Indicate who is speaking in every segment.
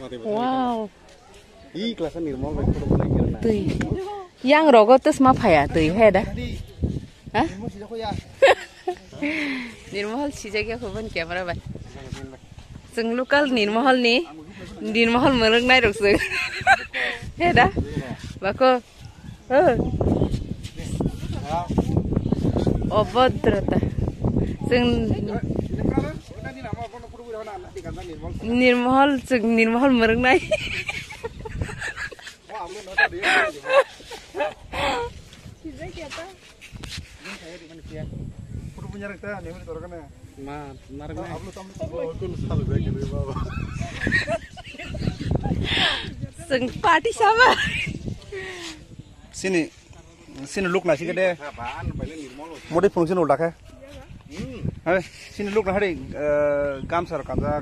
Speaker 1: Wow.
Speaker 2: I kelasnya Nirmal baik foto lagi.
Speaker 1: Tui. Yang rogo terus ma phaya tui he da. Hah? Nirmal sijak ya kuban kamera ba. Sung lokal Nirmal ni. Nirmal mereng nai rok sung. He da. Bako. Obodrota. Sung Nirmal mereng nai. Seng party sama.
Speaker 2: Sini look nasi kede. Mode function udah ke? Hei, sini look nahari gam sar kanza.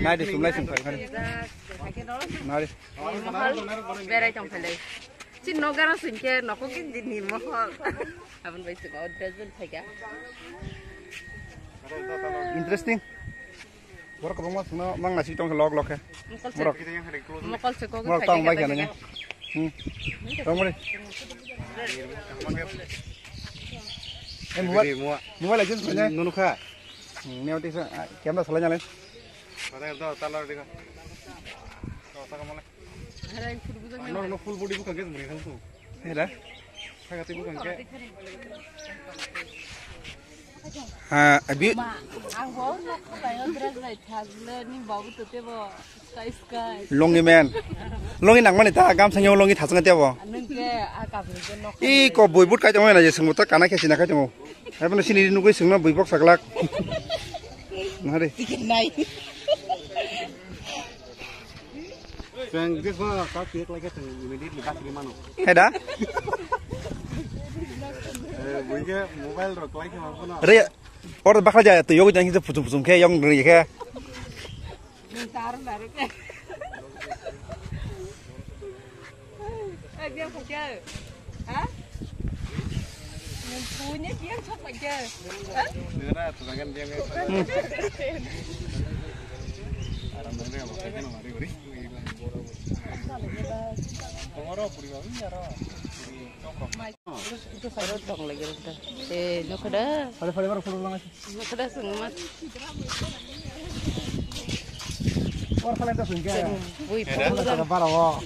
Speaker 2: Nai di sumlai sumpai kan? Nari.
Speaker 1: Berai tong phalai. Chin no gara sunke no ko kin din Nirmal. Abun bai su ga dress ben thaiga.
Speaker 2: Interesting. Borok kabang mas no mang nasi tong log log ke.
Speaker 1: Mokol se ko
Speaker 2: Borok tong baik kananya. Tong mari. Muat lagi sebenarnya. Nunu kah? Ni awak tisa kamera salah nyalain. No full body bukan gitu mereka tu. Ada? Saya kata bukan ke. Abi. Longi man. Longi nang mana ta? Gam sanyo longi thasang tiap bo. I ko boybut kai jamo na je sengmuta kana ke sina kai jamo. Hai pun sini nunggu sengna boybok saklak. Nari. Sang dia kau kau lagi tu immediately kasih mana? Ada? Bukan mobile rok lagi mana? Ria, orang bakal jaya tu, yoga jangan kita pusing ke, yang ria ke?
Speaker 1: Mintar baru ke? Dia kerja, ah? Punya dia cok kerja, ah?
Speaker 2: Benar, tu kan dia ke? Aram mana apa kerja nama dia beri? Tomorrow puri bang, ya ro.
Speaker 1: Itu sarot dong lagi kita. No kada.
Speaker 2: Pada baru puru lang.
Speaker 1: No kada sungat.
Speaker 2: Orang kalian tu sungguh.
Speaker 1: Wih,
Speaker 2: Ada para wo.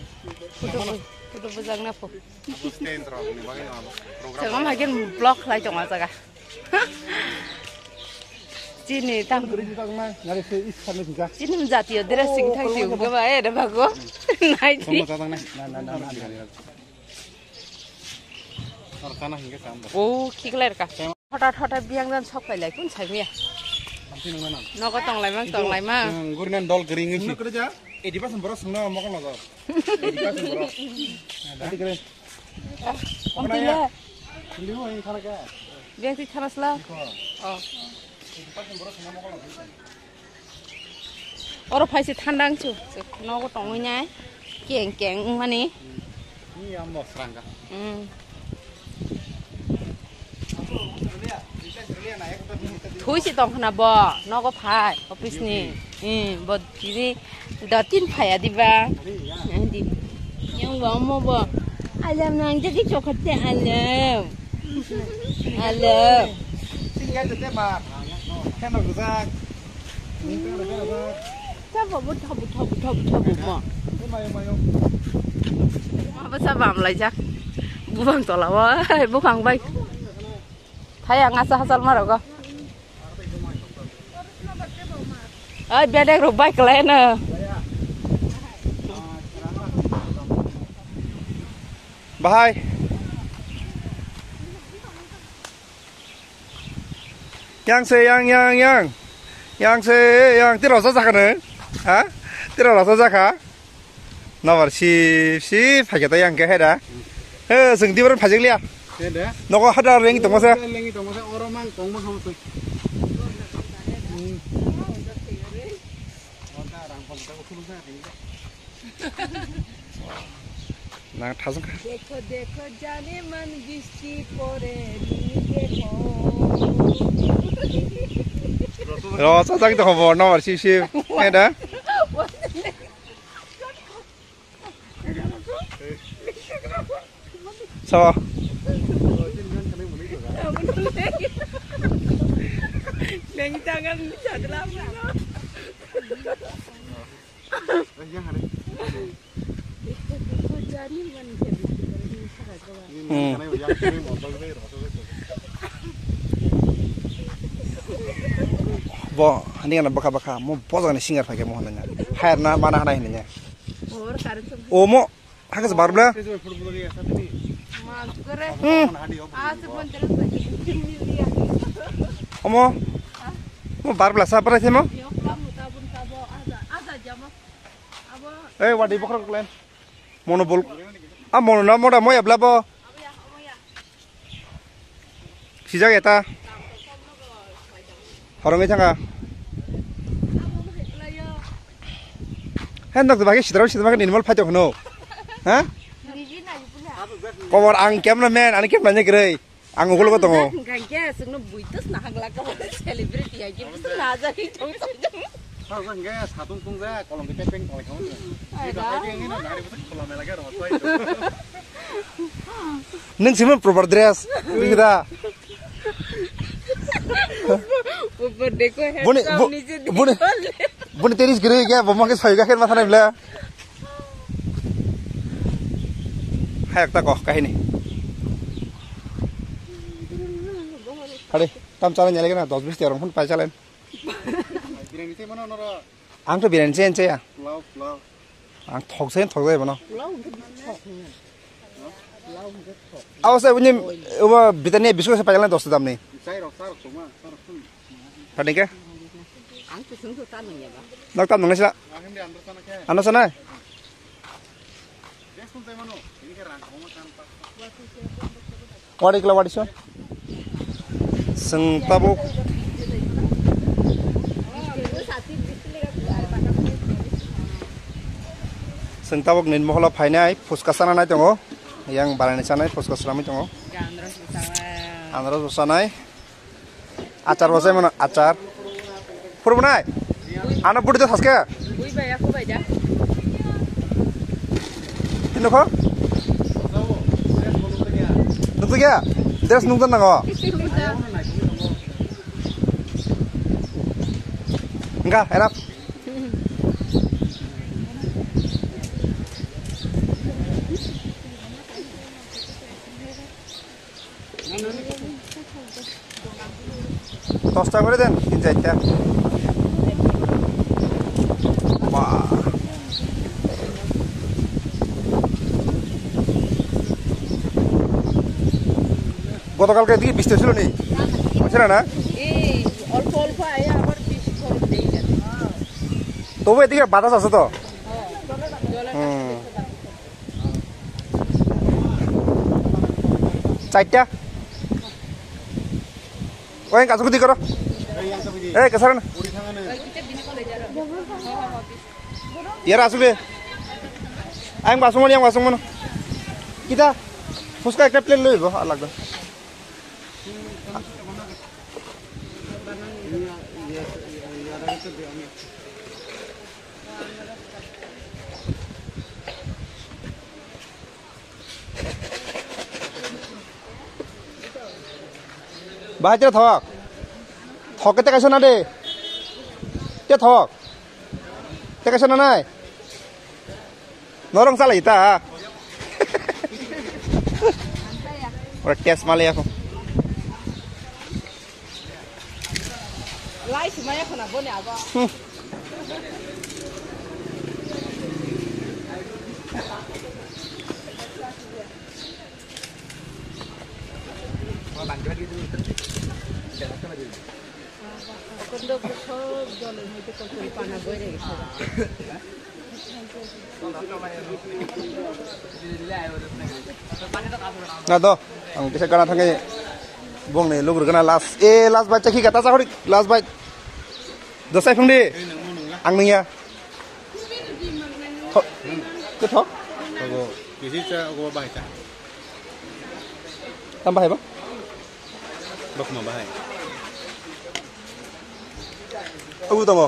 Speaker 1: Kudu bujang na po.
Speaker 2: Stand terus ni bagaimana? Program.
Speaker 1: Jangan makin blog lah cong aja kah. Cini tam.
Speaker 2: Nari se is kami juga.
Speaker 1: Cini menjadi dressing thang siu ke ba ada bago. Naik di. Oh, kikler kah? Hot biang dan sok pelai pun saya. Noko tong lai mang.
Speaker 2: Gurinan dol kering ini. Kerja. Di pas beras semua makan lagi. Di pas beras. Nanti keren.
Speaker 1: Ambil.
Speaker 2: Lihat ini cara ke?
Speaker 1: Biang si caras lah. Oh. Orang pasti tandang cu. Noko tong ini. Keng mana?
Speaker 2: Ini yang mau serangga.
Speaker 1: Thui si tong kena bo, no ko phai, office ni, bo jadi dah tin phai adi ba, adi, yang mo bo, alam nang jadi coklat alam,
Speaker 2: Tinggal tu tebak, kan nak rusak.
Speaker 1: Siapa but mo, apa sabam lagi jak, buang tolak wah, buang baik. Hai ngasah asal marah kok. Biar dia rubah kalian.
Speaker 2: Bahai. Yang tidak rasa sakit ne? Hah? Tidak rasa sakit? Nawar si pakai tu yang kehera. Sengdi baru pakai lihat. Noko ada lengi tunggu saya. Lengi tunggu saya orang mang tunggu sama tu. Nah, thasang.
Speaker 1: Dekho jane man bisti pore dekho.
Speaker 2: Rasa sakit tu khabar nawar si ada. sao
Speaker 1: Neng jangan jadi lama.
Speaker 2: Bo, ini kan baka mau posong ni singar pakai mohon nanya. Hair na mana hana ini nya. Oh mo, hakas baru bela. Omo, mo baru bela siapa sih mo? Wadi bokor kalian. Mono bol. Mono na moda mo ya bela bo. Sijak eta. Orang itu enggak. Hendak tu bagi sidra ni mal pajak no. Hah? Kau ang kem na men, ang kem nanya kiri. Ang ukul ko tongo.
Speaker 1: Gangga, sungguh buitus nah gelak kau selebriti aja, betul naza itu.
Speaker 3: Tahu kan gaya satu tunggu kalau kita peng kalau kamu. Kita ini nari betul kalau melaga rasa itu.
Speaker 2: Neng siapa proper dress? Kita. Bune teris gire क्या बम्मा के सही का खेल माथा नहीं बिला है एक तक कहीं नहीं अरे तम चलन जाले ना 10-20 तेरह फुट पाई चलन आंग तो बिरयानी से या आंग थोक जाए बनो आवश्य बुझे वो बितने बिस्कुट से पाई चलन 10 दाम नहीं Tadi ke? Nak tam nang sila. Ano sana? Wadi kila wadi so. Seng tabuk. Seng tabuk nin mohla phainai fuska sana nai tongo. Yang balani sana fuska salami tongo. Andros busanai. Acar bosai mana acar? Purbanai, anak budi tu saske?
Speaker 1: Bui bayar aku bayar.
Speaker 2: Ini kau? Nunggu ya? Dress nunggu nanggo? Enggak, enak. Tosta করে দেন 3-4টা বাহ গতকালকে এদিকে বৃষ্টি ছিল নি বুঝছেন না
Speaker 1: এই অল্প অল্প আয়া আবার বেশি খরচ দেই যাবে
Speaker 2: তবু এদিকে বাতাস আছে তো চারটা ওই কাজ কুদি করো এই কেসার না ইয়ার আসবে আইং বাসমনি আং বাসমন কিটা ফুসকা একটা প্লেট লইব আর লাগবে বাহাজে থক থকে টেকাইছ না দে তে থক টেকাইছ না নাই নরং চালাই তা ওরা টেস্ট মালে এখন
Speaker 1: লাই সিমাই এখন আবনে আগা Kondo besok jalan itu kalau panah boleh.
Speaker 2: Nah toh, ang bisa kana thangai bong ne lugur kana last bite chaki kata sa last bite. Dosai phung di. Ang ning ya. Ke thok?
Speaker 3: Ogo, kisi cha ogo bahai cha.
Speaker 2: Tambah ba?
Speaker 3: Bak ma bahai.
Speaker 2: Abu tamo.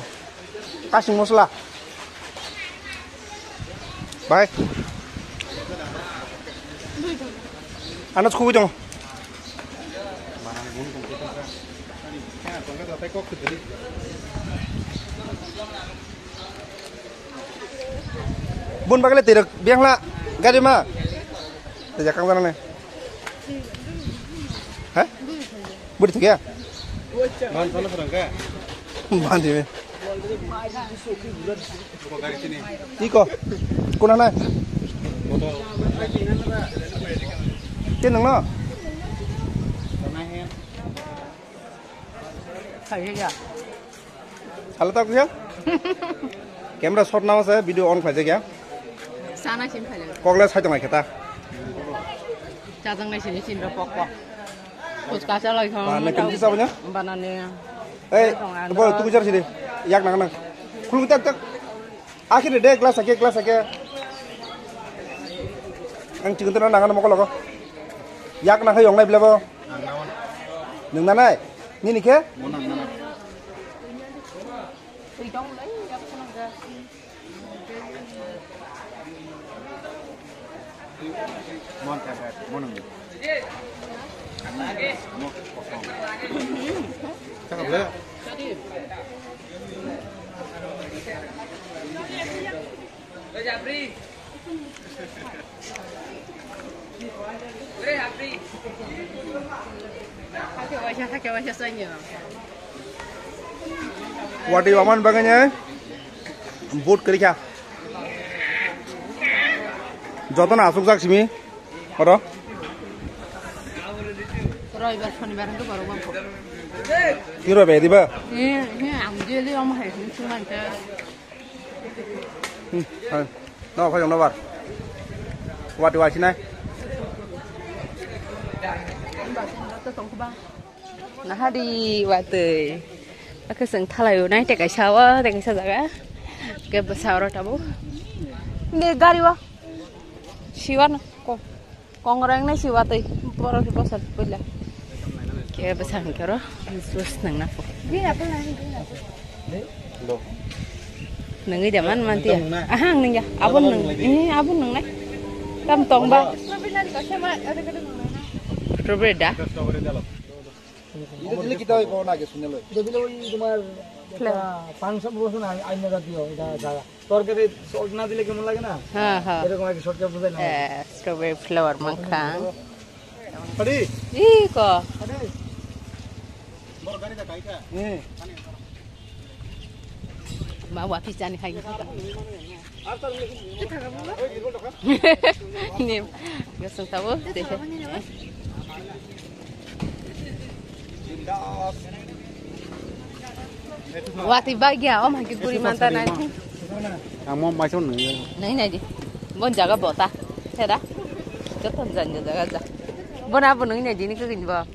Speaker 2: Kasih mosla. Bye. Anak suku jong.
Speaker 3: Barang gun kong kita kan. Ya, tongkat tapi kok kediri.
Speaker 2: Bun bakal tidak biang lah. Gak mah. Tidak kang sana nih. Hah? Bun itu ya?
Speaker 3: Man sana perangka.
Speaker 2: Mandi me.
Speaker 3: Kok garis sini.
Speaker 2: Iko. Kuna na.
Speaker 3: Botol.
Speaker 2: Tin nang no.
Speaker 3: Sana hen.
Speaker 2: Halo tak ya? Kamera shot nawa saya video on faje kya?
Speaker 1: Sana sim phale.
Speaker 2: Kokla sai tong kita.
Speaker 1: Jajang nai sini sin ro pok pok. Puska cha lai khong.
Speaker 2: Nah, kenapa sih sabnya?
Speaker 1: Banane.
Speaker 2: Eh, boy, tunggu jar sini. Yak nang nang. Kulung tak tak. Akhirnya deh kelas ake. Ang cikin tuh nang mau kalau yak nang hayong nai belabo. Nung nanai. Ni ke?
Speaker 3: Monang.
Speaker 1: Tidong lấy ra con ra.
Speaker 3: Mon kaget, monang. Cakap le.
Speaker 1: Hake wacha saja.
Speaker 2: Wadi waman baganya. Boot kerja. Jodoh na asuk jak simi. Oro.
Speaker 1: Roy bar shonibar itu baru bangko.
Speaker 2: Kiro be diba.
Speaker 1: Ini ambil om hai cuma ke.
Speaker 2: No, phải no bar. Wadi wa sini.
Speaker 1: Nah di waktu aku seng thalai naik tekai sawa jaga. Ke besar tabu. Ini gari wa. Siwan ko. Kongrang na siwa tay. Poro di pasar pula. Ke besar kero. Sus nang na po.
Speaker 3: Lo.
Speaker 1: Nang zaman manti ya. Ahang nang ya. Abun nang. Ini abun nang na. Tam tong ba. Strawberry dah.
Speaker 3: Strawberry dalam.
Speaker 2: Itu dili kita ko na ke sunne lo.
Speaker 4: যেগুলো ওই তোমার পাঁচশো বছর আইনে দিও এটা জায়গা তরকারি সল্ট না দিলে কেমন লাগে না
Speaker 1: হ্যাঁ হ্যাঁ
Speaker 4: এরকম একটা শর্টকাট বোঝাই না
Speaker 1: strawberry flower makan.
Speaker 2: Tadi.
Speaker 1: Ih kok.
Speaker 3: Bor gari dah kaita.
Speaker 1: Bawa pizza nih kayak gitu. Ini gak tahu deh. Wati bagia om hakik guri mantan nanti.
Speaker 3: Kamu macam ni.
Speaker 1: Nai di. Bon jaga bota. Seda. Joton janja jaga ja. Bon apa nung ini ni kegin ba.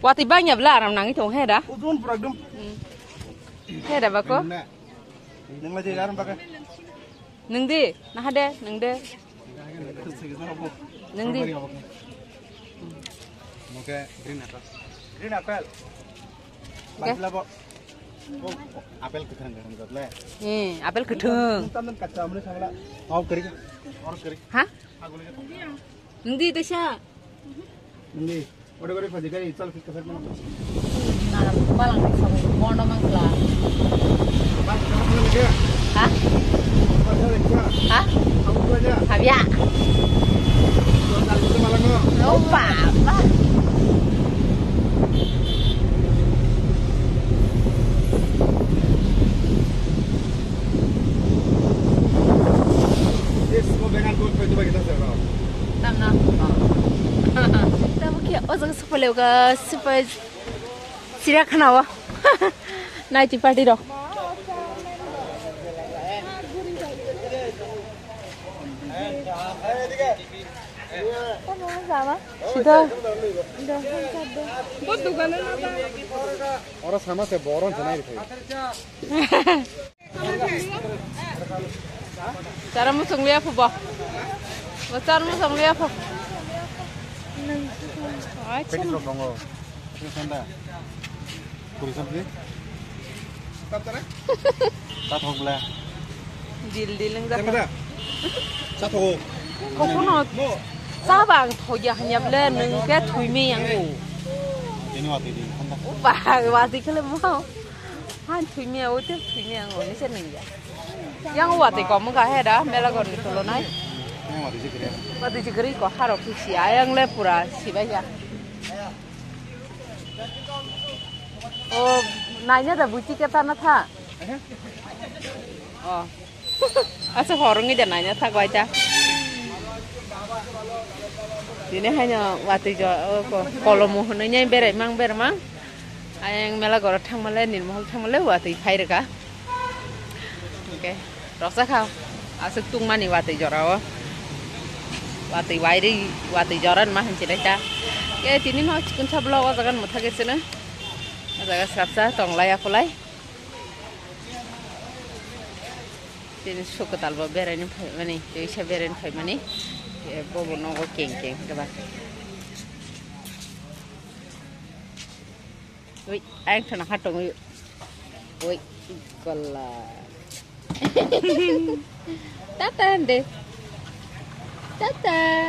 Speaker 1: Wati banyak belah ram nang itu heda.
Speaker 2: Udun program.
Speaker 1: Heda ba ko?
Speaker 2: Nang lagi garam pakai.
Speaker 1: Nung di. Nah ada nung de. Nung di.
Speaker 3: Oke, green apple.
Speaker 2: Green apple.
Speaker 1: Oke.
Speaker 3: Oh, apel keterang-terang kat le.
Speaker 1: Apel gedung.
Speaker 2: Tantan kaca mulai sama lah.
Speaker 3: Mau kering. Orang kering.
Speaker 1: Hah?
Speaker 3: Aku lihat.
Speaker 1: Nung di itu siya.
Speaker 2: Ini. Udah gue fajr kali ical fit kasar mana.
Speaker 1: Nah, balang nih sama mono mangkla. Hah? Hah?
Speaker 2: Aku aja.
Speaker 1: Habia.
Speaker 2: Itu malah nggak.
Speaker 1: Lupa apa?
Speaker 2: Yes, mau dengan gold itu bagi kita serba.
Speaker 1: Tama. Tama kaya ozang supalew ka super sirak hanawa. Night party ro. Sudah.
Speaker 3: Orang sama saya boron senai itu.
Speaker 1: Cara musung lihat apa? Cara musung lihat apa?
Speaker 3: Peti sok dongo. Ini senda. Kurisan ni. Tak tahu belah.
Speaker 1: Dil dilang dah.
Speaker 2: Yang mana? Satu.
Speaker 1: kau sabang thoya hanyap le nung ke thui me yang u
Speaker 3: Ini waktu di kantor.
Speaker 1: ba wati kele mau han thui me u te thui me yang u ni se nung ya yang wati ko mo ka he da mela ko ni tolo nai
Speaker 3: Ini waktu sih kira.
Speaker 1: wati jigri ko haro ki si ayang le pura si ba ya oh nanya da buci ke tanah tha oh asa horungi da nanya tha ko aja ini hanya wati jo kalau mau nanya bere mang ayang mela gora thang male nin mahal thang male wati khai reka oke rasa kau asuk tung mani wati jora wati wairi wati joran mah hancur aja ke tini mau cikun sablo wajakan mutha kesana wajakan sapsa tong lay aku lay tini suka talbo bere ni mani jadi bere ni mani bobo nogo keng coba. Wih, ayang sana hatong yuk. Wih, kola. Tatan deh. Tatan.